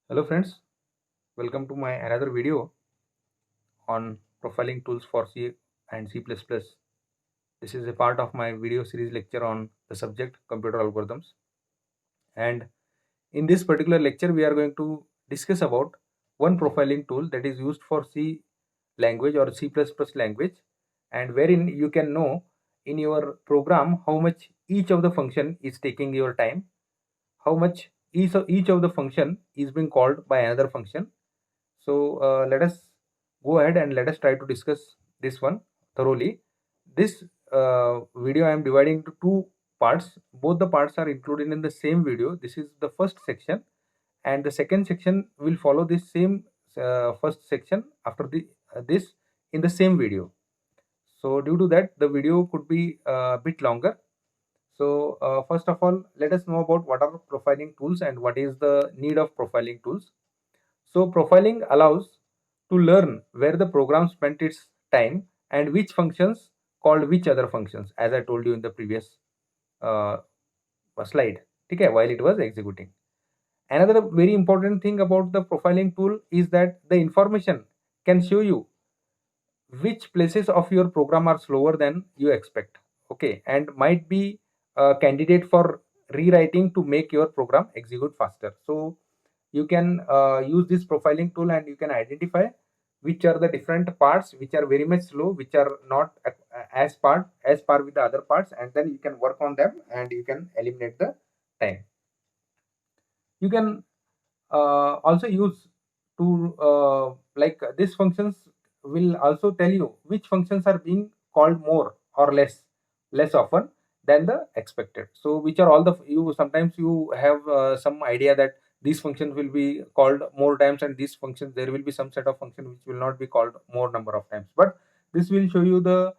Hello friends, welcome to my another video on profiling tools for C and C++. This is a part of my video series lecture on the subject computer algorithms, and in this particular lecture we are going to discuss about one profiling tool that is used for C language or C++ language, and wherein you can know in your program how much each of the function is taking your time, how much each of the function is being called by another function. So let us go ahead and let us try to discuss this one thoroughly. This video I am dividing into two parts. Both the parts are included in the same video. This is the first section, and the second section will follow this same first section after this in the same video. So due to that, the video could be a bit longer. So first of all, let us know about what are profiling tools and what is the need of profiling tools. So profiling allows to learn where the program spent its time and which functions called which other functions, as I told you in the previous uh, slide, okay, while it was executing. Another very important thing about the profiling tool is that the information can show you which places of your program are slower than you expect, okay, and might be a candidate for rewriting to make your program execute faster. So you can use this profiling tool and you can identify which are the different parts which are very much slow, which are not as par with the other parts, and then you can work on them and you can eliminate the time. You can also use to like these functions will also tell you which functions are being called more or less often than the expected. So which are all the you sometimes you have some idea that these functions will be called more times, and these functions there will be some set of function which will not be called more number of times, but this will show you the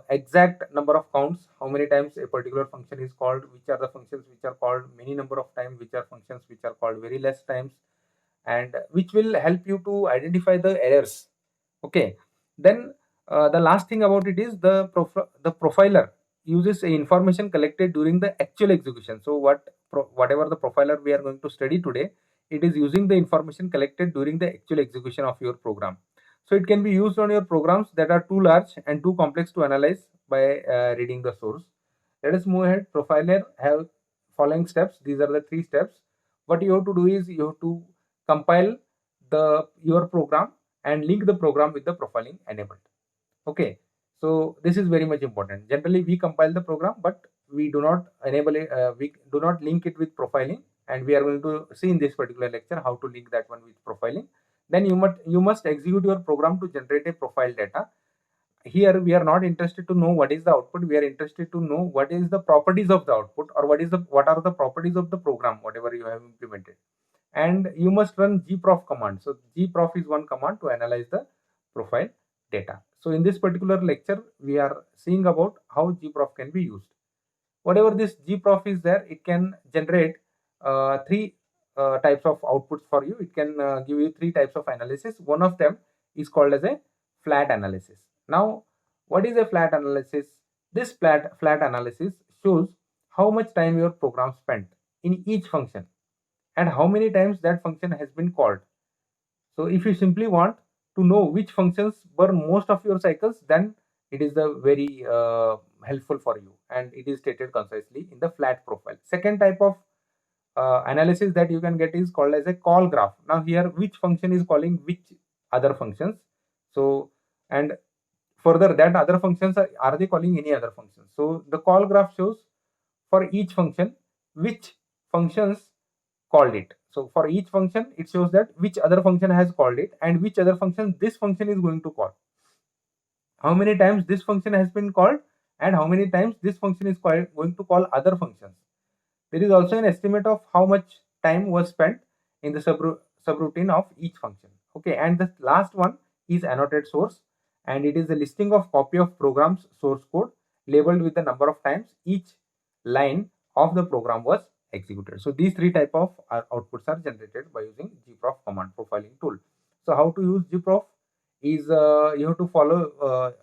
exact number of counts, how many times a particular function is called, which are the functions which are called many number of times, which are functions which are called very less times, and which will help you to identify the errors, okay. Then the last thing about it is the profiler uses a information collected during the actual execution. So whatever the profiler we are going to study today, it is using the information collected during the actual execution of your program. So it can be used on your programs that are too large and too complex to analyze by reading the source. Let us move ahead. Profiler have following steps. These are the three steps. What you have to do is you have to compile your program and link the program with the profiling enabled, okay. So this is very much important. Generally we compile the program, but we do not enable it, we do not link it with profiling, and we are going to see in this particular lecture how to link that one with profiling. Then you must execute your program to generate a profile data. Here we are not interested to know what is the output, we are interested to know what is the properties of the output, or what are the properties of the program whatever you have implemented. And you must run gprof command. So gprof is one command to analyze the profile data. So in this particular lecture we are seeing about how gprof can be used. Whatever this gprof is there, it can generate three types of outputs for you. It can give you three types of analysis. One of them is called as a flat analysis. Now what is a flat analysis? This flat analysis shows how much time your program spent in each function and how many times that function has been called. So if you simply want to know which functions burn most of your cycles, then it is the very helpful for you, and it is stated concisely in the flat profile. Second type of analysis that you can get is called as a call graph. Now here which function is calling which other functions. So and further that other functions are they calling any other functions. So the call graph shows for each function which functions called it. So for each function it shows that which other function has called it and which other function this function is going to call, how many times this function has been called, and how many times this function is going to call other functions. There is also an estimate of how much time was spent in the subroutine of each function, okay. And the last one is annotate source, and it is a listing of copy of program's source code labeled with the number of times each line of the program was executed. So these three type of outputs are generated by using gprof command profiling tool. So how to use gprof is you have to follow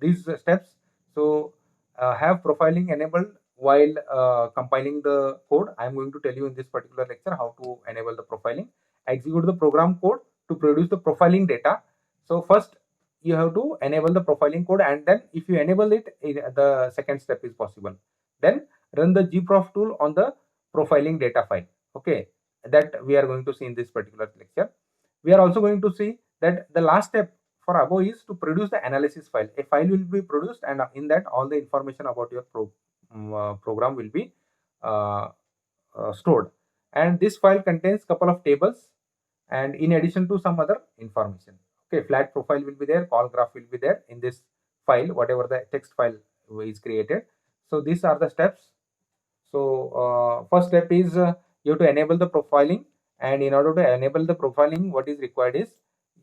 these steps. So have profiling enabled while compiling the code. I am going to tell you in this particular lecture how to enable the profiling, execute the program code to produce the profiling data. So first you have to enable the profiling code, and then if you enable it, the second step is possible. Then run the gprof tool on the profiling data file. Okay, that we are going to see in this particular lecture. We are also going to see that the last step for above is to produce the analysis file. A file will be produced, and in that all the information about your program will be stored, and this file contains couple of tables and in addition to some other information. Okay, flat profile will be there, call graph will be there in this file, whatever the text file is created. So these are the steps. So first step is you have to enable the profiling, and in order to enable the profiling, what is required is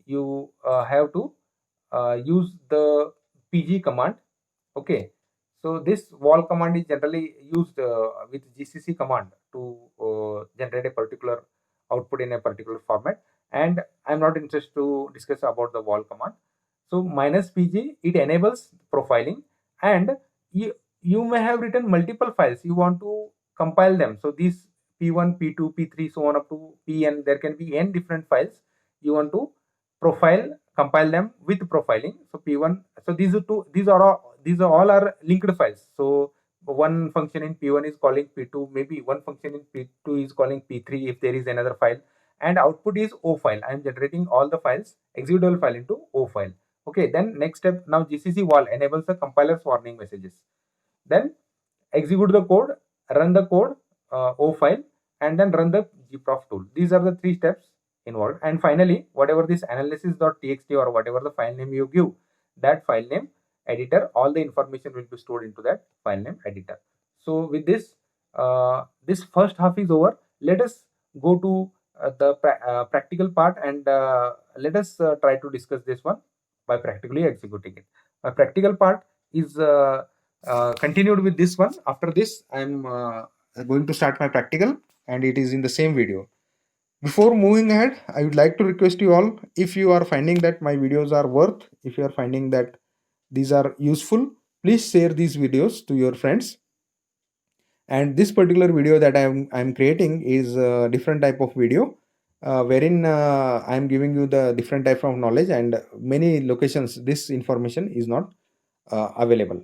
you have to use the pg command. Okay, so this wall command is generally used with gcc command to generate a particular output in a particular format, and I'm not interested to discuss about the wall command. So -pg, it enables profiling, and you may have written multiple files, you want to compile them. So these p1, p2, p3, so on up to pn, there can be n different files. You want to profile, compile them with profiling. So p1, so these are all are linked files. So one function in p1 is calling p2, maybe one function in p2 is calling p3 if there is another file, and output is o file. I am generating all the files, executable file, into o file. Okay, then next step, now gcc wall enables the compiler's warning messages. Then execute the code, run the code, o file, and then run the gprof tool. These are the three steps involved. And finally, whatever this analysis.txt or whatever the file name you give, that file name editor, all the information will be stored into that file name editor. So with this, this first half is over. Let us go to the practical part, and let us try to discuss this one by practically executing it. My practical part is continued with this one. After this, I'm going to start my practical, and it is in the same video. Before moving ahead, I would like to request you all, if you are finding that my videos are worth, if you are finding that these are useful, please share these videos to your friends. And this particular video that I'm creating is a different type of video, wherein I'm giving you the different type of knowledge, and many locations this information is not available.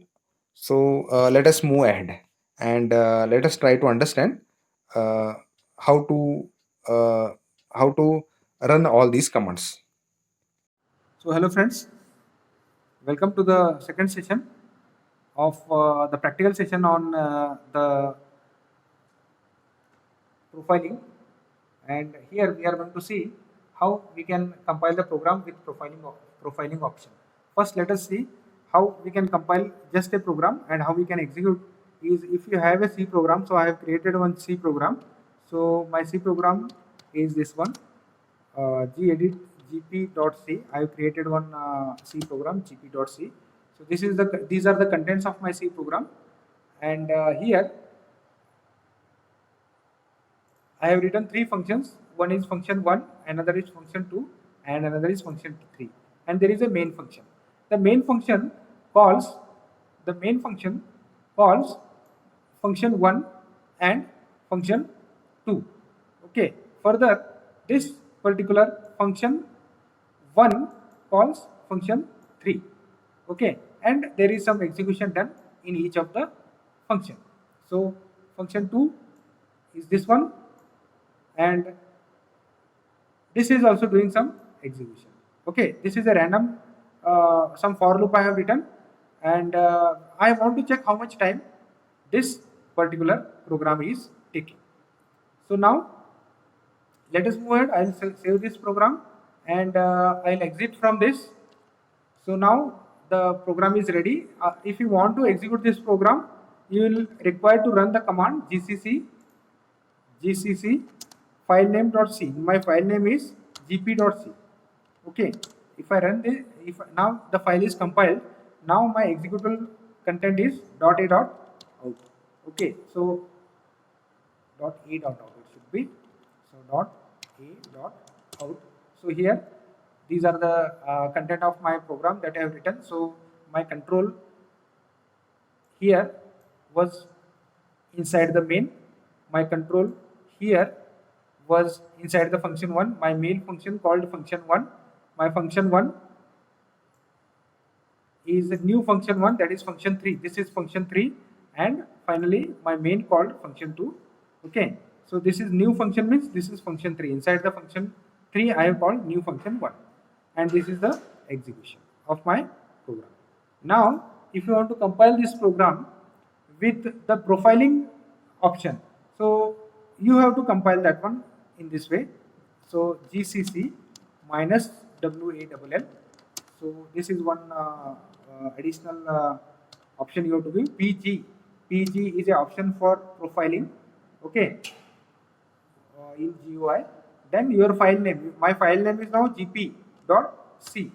So let us move ahead, and let us try to understand uh, how to uh, how to run all these commands. So hello friends, welcome to the second session of the practical session on the profiling, and here we are going to see how we can compile the program with profiling option. First, let us see how we can compile just a program and how we can execute. Is if you have a C program, so I have created one C program. So my C program is this one, gedit gp.c. I have created one C program, gp.c. So these are the contents of my C program, and here I have written three functions. One is function 1, another is function 2, and another is function 3. And there is a main function. The main function calls function 1 and function 2. Okay. Further, this particular function 1 calls function 3. Okay. And there is some execution done in each of the function. So function 2 is this one, and this is also doing some execution. Okay, this is a random some for loop I have written, and I want to check how much time this particular program is taking. So now let us move ahead. I'll save this program, and I'll exit from this. So now the program is ready. If you want to execute this program, you will require to run the command gcc file name.c. My file name is gp.c. Okay, if I run this, if now the file is compiled, now my executable content is .a.out. Okay, so .a.out it should be, so .a.out. So here these are the content of my program that I have written. So my control here was inside the main, my control here was inside the function 1, my main function called function 1, my function 1 is a new function 1, that is function 3, this is function 3, and finally my main called function 2. Okay, so this is new function means this is function 3, inside the function 3 I have called new function 1, and this is the execution of my program. Now if you want to compile this program with the profiling option, so you have to compile that one in this way. So GCC minus WALL. So this is one additional option you have to give. PG is an option for profiling. Okay, in GUI. Then your file name. My file name is now gp.c.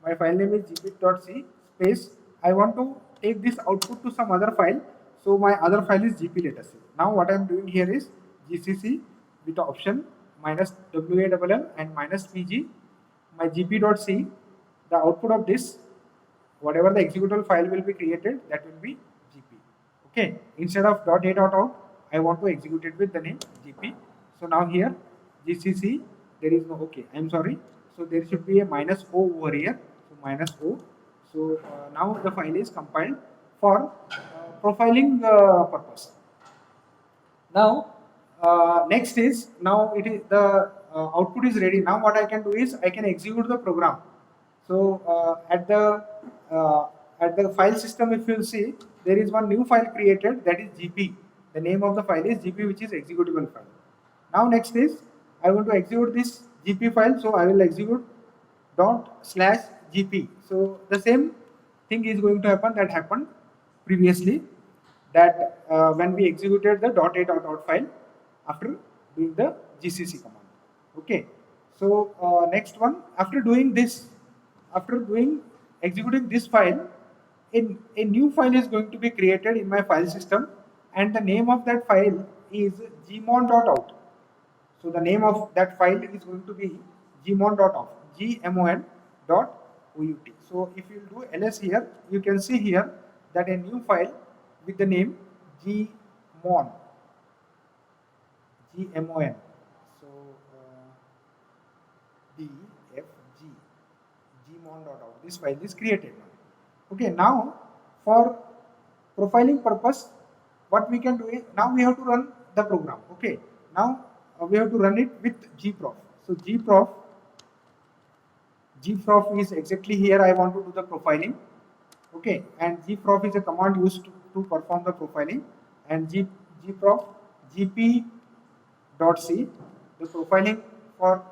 My file name is gp.c space. I want to take this output to some other file. So my other file is gp, let us say. Now what I am doing here is GCC with the option minus WALL and minus PG. My gp.c, the output of this, whatever the executable file will be created, that will be gp. Okay, instead of .a.out, I want to execute it with the name gp. So now here GCC, there is no, okay, I'm sorry. So there should be a minus O over here. So minus O. So now the file is compiled for profiling purpose. Now next is, now it is the output is ready. Now what I can do is I can execute the program. So at the file system, if you see, there is one new file created, that is gp. The name of the file is gp, which is executable file. Now next is I want to execute this gp file, so I will execute ./gp. So the same thing is going to happen that happened previously, that when we executed the .a.out file after doing the GCC command. Okay, so next one, after doing this, after executing this file, a new file is going to be created in my file system, and the name of that file is gmon.out. So the name of that file is going to be gmon.out, gmon.out. So if you do ls here, you can see here that a new file with the name gmon. So dfg, gmon.out, this file is created now. Okay, now for profiling purpose, what we can do is, now we have to run the program. Okay, now we have to run it with gprof. So gprof is exactly here I want to do the profiling. Okay, and gprof is a command used to perform the profiling, and gprof gp.c, the profiling for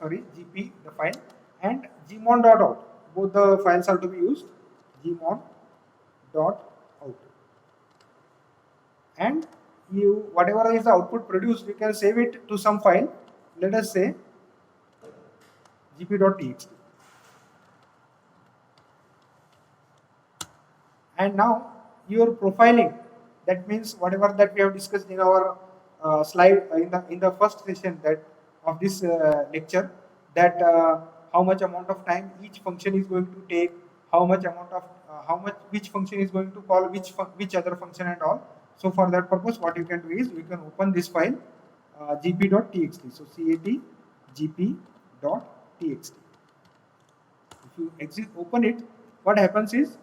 gp, the file, and gmon.out, both the files are to be used, gmon.out, and you, whatever is the output produced, you can save it to some file, let us say gp.txt. And now your profiling, that means whatever that we have discussed in our slide in the first session that of this lecture, that how much amount of time each function is going to take, how much amount of which function is going to call which other function and all. So for that purpose, what you can do is you can open this file gp.txt. So cat gp.txt. If you open it, what happens is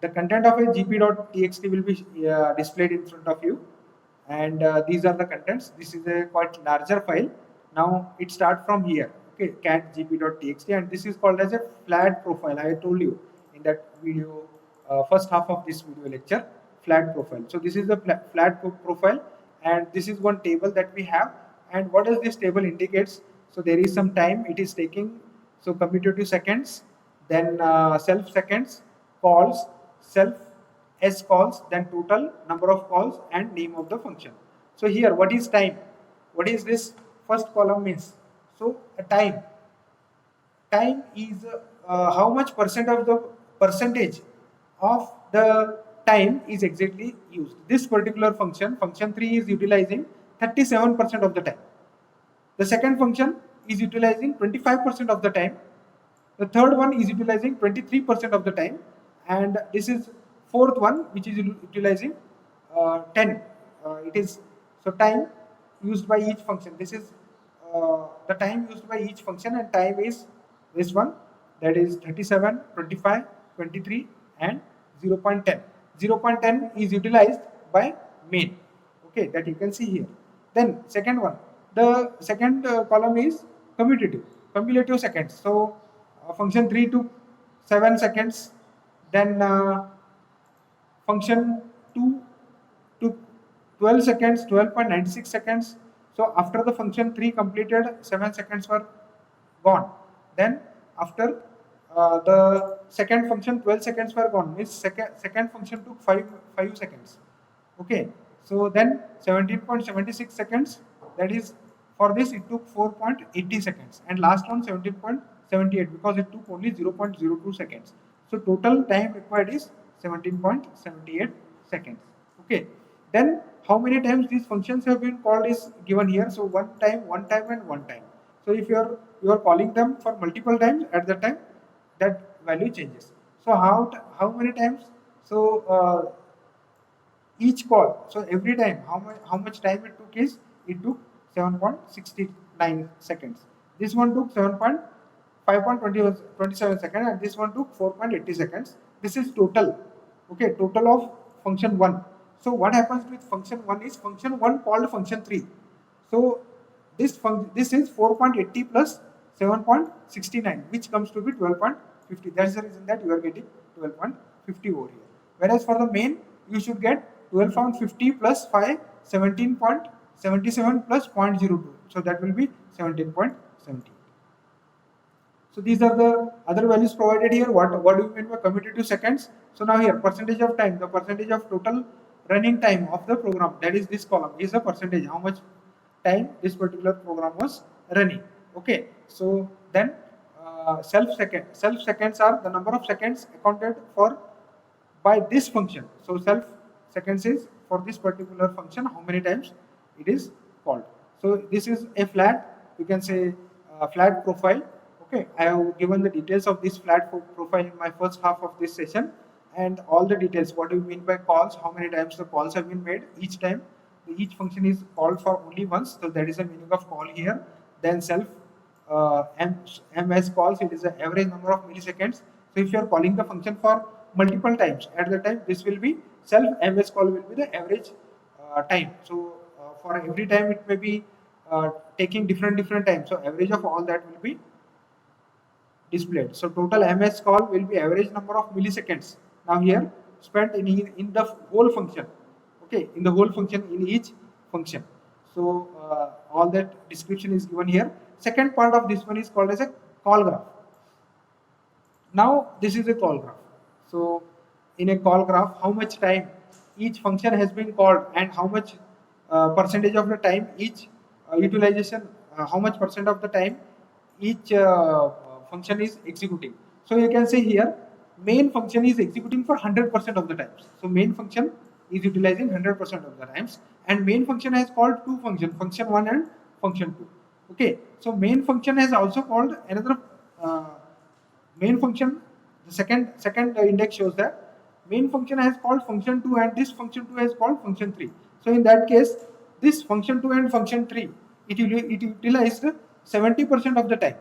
the content of a gp.txt will be displayed in front of you, and these are the contents. This is a quite larger file. Now it starts from here. Okay, cat gp.txt, and this is called as a flat profile. I told you in that video, first half of this video lecture, flat profile. So this is the flat profile, and this is one table that we have. And what does this table indicates? So there is some time it is taking. So commutative seconds, then self seconds, calls, self s calls, then total number of calls, and name of the function. So here, what is time? What is this first column means? So a time is how much percentage of the time is exactly used. This particular function 3 is utilizing 37% of the time. The second function is utilizing 25% of the time. The third one is utilizing 23% of the time, and this is fourth one which is utilizing 10. It is, so time used by each function. This is the time used by each function, and time is this one, that is 37, 25, 23 and 0.10. 0.10 is utilized by main, okay, that you can see here. Then second one, the second column is cumulative seconds. So function 3 took 7 seconds, then function 2 took 12 seconds, 12.96 seconds. So after the function 3 completed, 7 seconds were gone. Then after the second function, 12 seconds were gone. Means second function took 5 seconds. Okay. So then 17.76 seconds. That is, for this it took 4.80 seconds, and last one 17.78 because it took only 0.02 seconds. So total time required is 17.78 seconds. Okay. Then how many times these functions have been called is given here. So one time, and one time. So if you are calling them for multiple times, at that time that value changes. So how many times? So each call. So every time, how much time it took is, it took 7.69 seconds. This one took 5.27 seconds, and this one took 4.80 seconds. This is total. Okay, total of function 1. So what happens with function 1 is, function 1 called function 3. So this is 4.80 plus 7.69, which comes to be 12.50. That's the reason that you are getting 12.50 over here. Whereas for the main, you should get 12.50 plus 5, 17.77 plus 0.02. So that will be 17.78. So these are the other values provided here. What do you mean by commutative seconds? So now here, percentage of time, the percentage of total running time of the program, that is this column, is the percentage, how much time this particular program was running. Okay, so then self seconds are the number of seconds accounted for by this function. So self seconds is for this particular function, how many times it is called. So this is a flat, you can say flat profile. Okay, I have given the details of this flat profile in my first half of this session, and all the details, what do you mean by calls, how many times the calls have been made each time. Each function is called for only once, so that is the meaning of call here. Then self ms calls, it is the average number of milliseconds. So if you are calling the function for multiple times at the time, this will be self ms call will be the average time. So for every time it may be taking different times, so average of all that will be displayed. So total ms call will be average number of milliseconds now here spent in the whole function. Okay, in the whole function, in each function. So all that description is given here. Second part of this one is called as a call graph. Now this is a call graph. So in a call graph, how much time each function has been called, and how much percentage of the time each utilization, how much percent of the time each function is executing. So you can say here, main function is executing for 100% of the times. So main function is utilizing 100% of the times, and main function has called two functions, function 1 and function 2. Okay, so main function has also called another main function. The second index shows that main function has called function 2, and this function 2 has called function 3. So in that case, this function 2 and function 3, it utilized 70% of the time.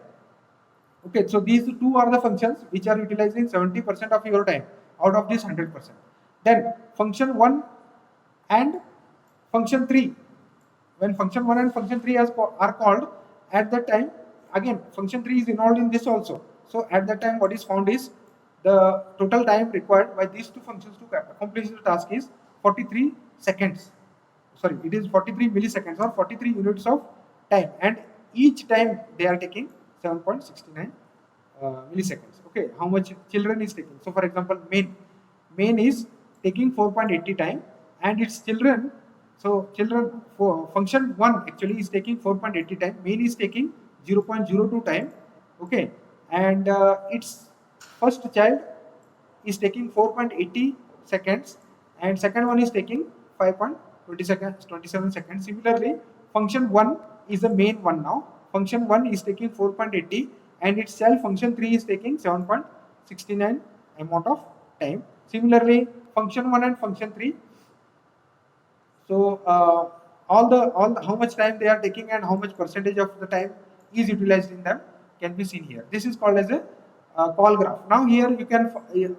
Okay, so these two are the functions which are utilizing 70% of your time out of this 100%. Then function 1 and function 3, when function 1 and function 3 are called, at that time, again function 3 is involved in this also. So at that time, what is found is the total time required by these two functions to accomplish the task is 43 seconds. Sorry, it is 43 milliseconds or 43 units of time, and each time they are taking 7.69 milliseconds. Okay, how much children is taking? So for example, main is taking 4.80 time, and its children. So children for function 1 actually is taking 4.80 time. Main is taking 0.02 time. Okay, and its first child is taking 4.80 seconds, and second one is taking 5.27 seconds. Similarly, function 1 is the main one now. Function 1 is taking 4.80, and itself function 3 is taking 7.69 amount of time. Similarly, function 1 and function 3. So how much time they are taking and how much percentage of the time is utilized in them can be seen here. This is called as a call graph. Now here you can,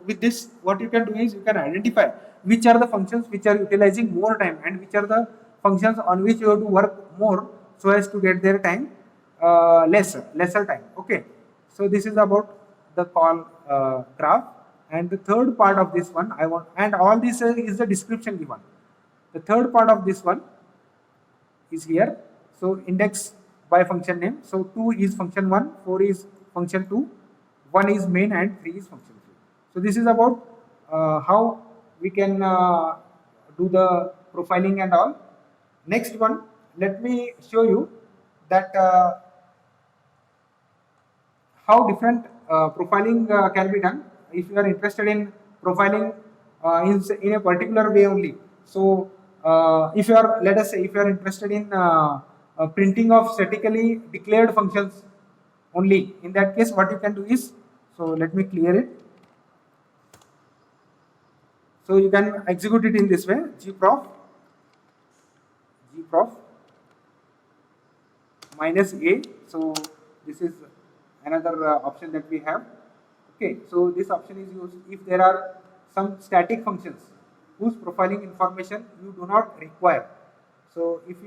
with this, what you can do is you can identify which are the functions which are utilizing more time and which are the functions on which you have to work more so as to get their time lesser time. Okay, so this is about the call graph. And the third part of this one I want, and all this is the description given. The third part of this one is here. So index by function name. So 2 is function 1, 4 is function 2, 1 is main, and 3 is function 3. So this is about how we can do the profiling and all. Next one, let me show you that how different profiling can be done. If you are interested in profiling in a particular way only. So if you are, let us say, if you are interested in printing of statically declared functions only, in that case what you can do is, so let me clear it. So you can execute it in this way: gprof minus a. So this is another option that we have. Okay, so this option is used if there are some static functions whose profiling information you do not require. So if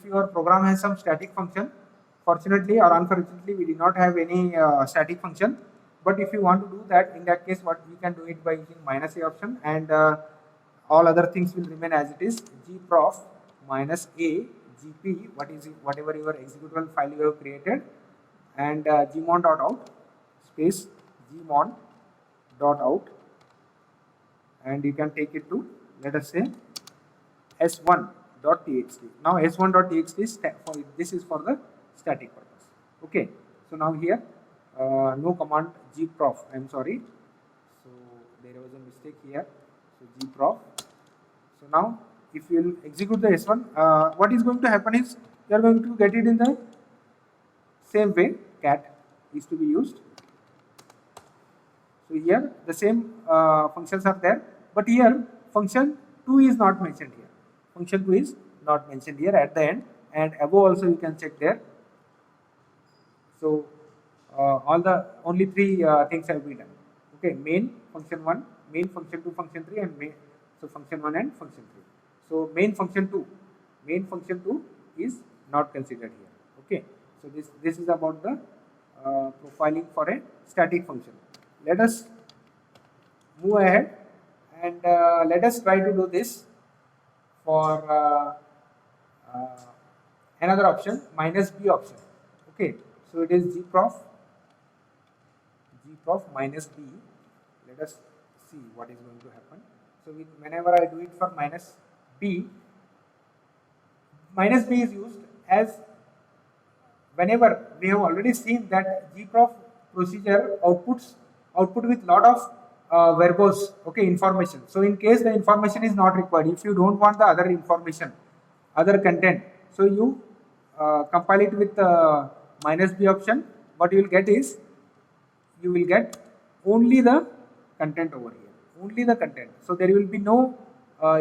your program has some static function, fortunately or unfortunately we did not have any static function, but if you want to do that, in that case what you can do it by using minus a option, and all other things will remain as it is. Gprof minus a gp, whatever your executable file you have created, and gmon.out space gmon.out, and you can take it to, let us say, s1.txt. Now s1.txt is this is for the static purpose. Okay, so now here no command gprof, I am sorry, so there was a mistake here. So gprof. So now if you will execute the s1, what is going to happen is you are going to get it in the same way. Cat is to be used. So here the same functions are there, but here function 2 is not mentioned here. Function 2 is not mentioned here at the end, and above also you can check there. So only 3 things have been done. Okay, main, function 1, main, function 2, function 3, and main. So function 1 and function 3. So main function 2 is not considered here. Okay, so this is about the profiling for a static function. Let us move ahead and let us try to do this for another option, minus b option. Okay, so it is gprof minus b. Let us see what is going to happen. So whenever I do it for minus b is used as whenever we have already seen that gprof procedure output with lot of verbose, okay, information. So in case the information is not required, if you don't want the other information, other content, so you compile it with minus b option. What you will get is, you will get only the content over here, only the content. So there will be no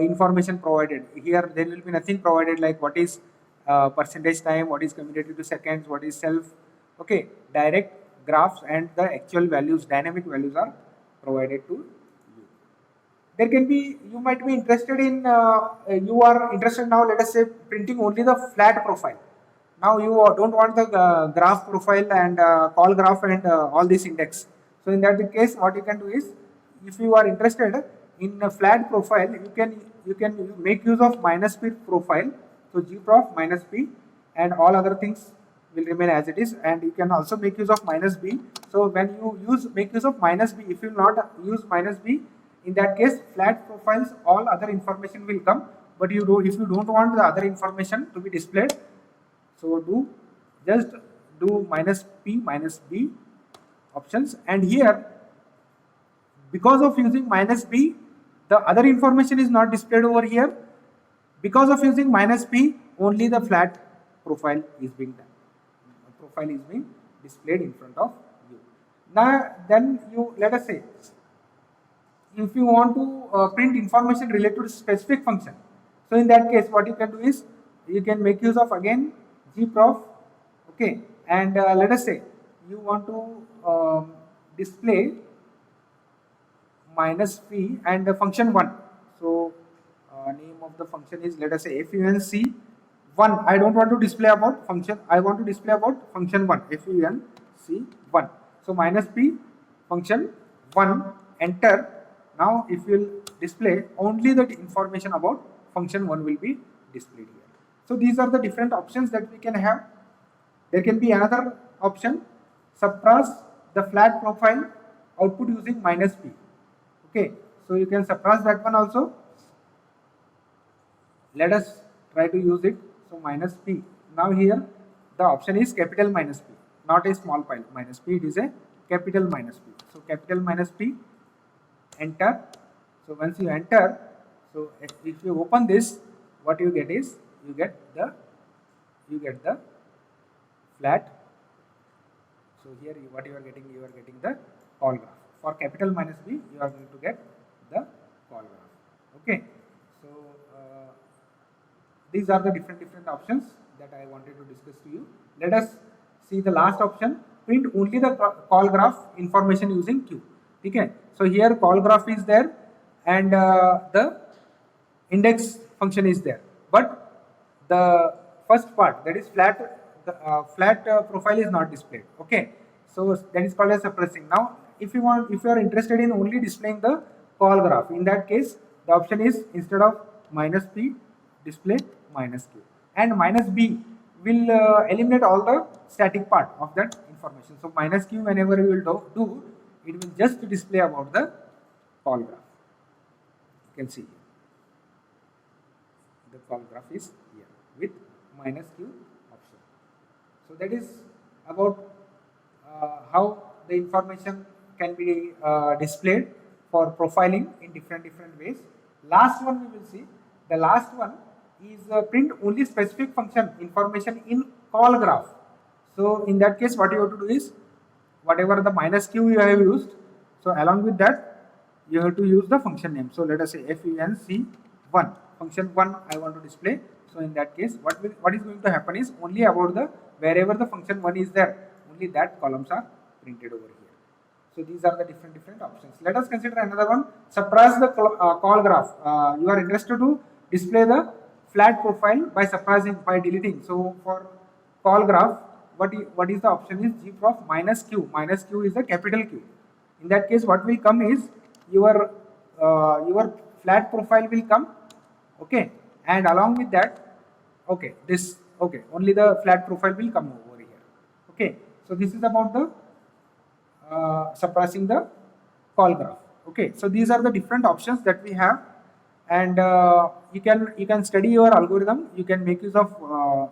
information provided here. There will be nothing provided like what is percentage time, what is commutative to seconds, what is self. Okay, direct graphs and the actual values, dynamic values are provided to you. There can be, you might be interested in, you are interested now, let us say, printing only the flat profile. Now you don't want the graph profile and call graph and all this index. So in that case, what you can do is, if you are interested in a flat profile, you can make use of minus p profile. So gprof minus p, and all other things will remain as it is, and you can also make use of minus b. So when you make use of minus b, if you not use minus b, in that case flat profiles, all other information will come, but if you don't want the other information to be displayed, so just do minus p minus b options, and here because of using minus b, the other information is not displayed over here. Because of using minus p, only the flat profile is being done. Profile is being displayed in front of you. Now then let us say, if you want to print information related to specific function, so in that case what you can do is, you can make use of again gprof. Okay, and let us say you want to display minus p and the function 1. So name of the function is, let us say, func1. I don't want to display about function, I want to display about function 1, func1. So minus p function 1, enter. Now if you will display, only the information about function 1 will be displayed here. So these are the different options that we can have. There can be another option, suppress the flat profile output using minus p. Okay, so you can suppress that one also. Let us try to use it. So minus p. Now here the option is capital minus p, not a small minus p. It is a capital minus p. So capital minus p. Enter. So once you enter, so if you open this, what you get is you get the flat. So here what you are getting the call graph. For capital minus b, you are going to get the call graph. Okay. So these are the different options that I wanted to discuss to you. Let us see the last option, print only the call graph information using Q. Okay. So here call graph is there and the index function is there, but the first part, that is flat, profile is not displayed. Okay, so that is called as suppressing. Now if you are interested in only displaying the call graph, in that case the option is, instead of minus p, display minus q, and minus b will eliminate all the static part of that information. So minus q, whenever you will do, it will just display about the call graph. You can see the call graph is here with minus q option. So that is about how the information can be displayed for profiling in different ways. Last one we will see. The last one is print only specific function information in call graph. So in that case, what you have to do is, whatever the minus q you have used, so along with that you have to use the function name. So let us say func1, function 1 I want to display. So in that case, what is going to happen is, only about the wherever the function 1 is there, only that columns are printed over here. So these are the different options. Let us consider another one, suppress the call graph. You are interested to display the flat profile by suppressing, by deleting. So for call graph, what is the option is gprof minus q. Minus q is the capital Q. In that case, what will come is your flat profile will come. Okay, and along with that, only the flat profile will come over here. Okay, so this is about the suppressing the call graph. Okay, so these are the different options that we have, and you can study your algorithm. You can make use of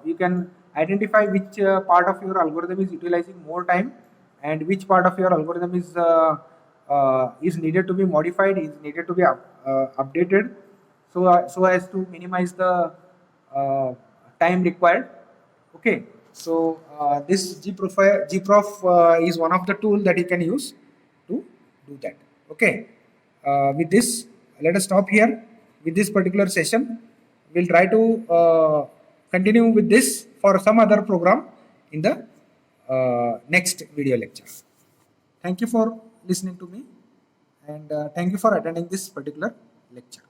you can identify which part of your algorithm is utilizing more time, and which part of your algorithm is needed to be modified, is needed to be updated, so as to minimize the time required. Okay, so this gprof is one of the tool that you can use to do that. Okay, with this, let us stop here with this particular session. We'll try to continue with this for some other program in the next video lecture. Thank you for listening to me, and thank you for attending this particular lecture.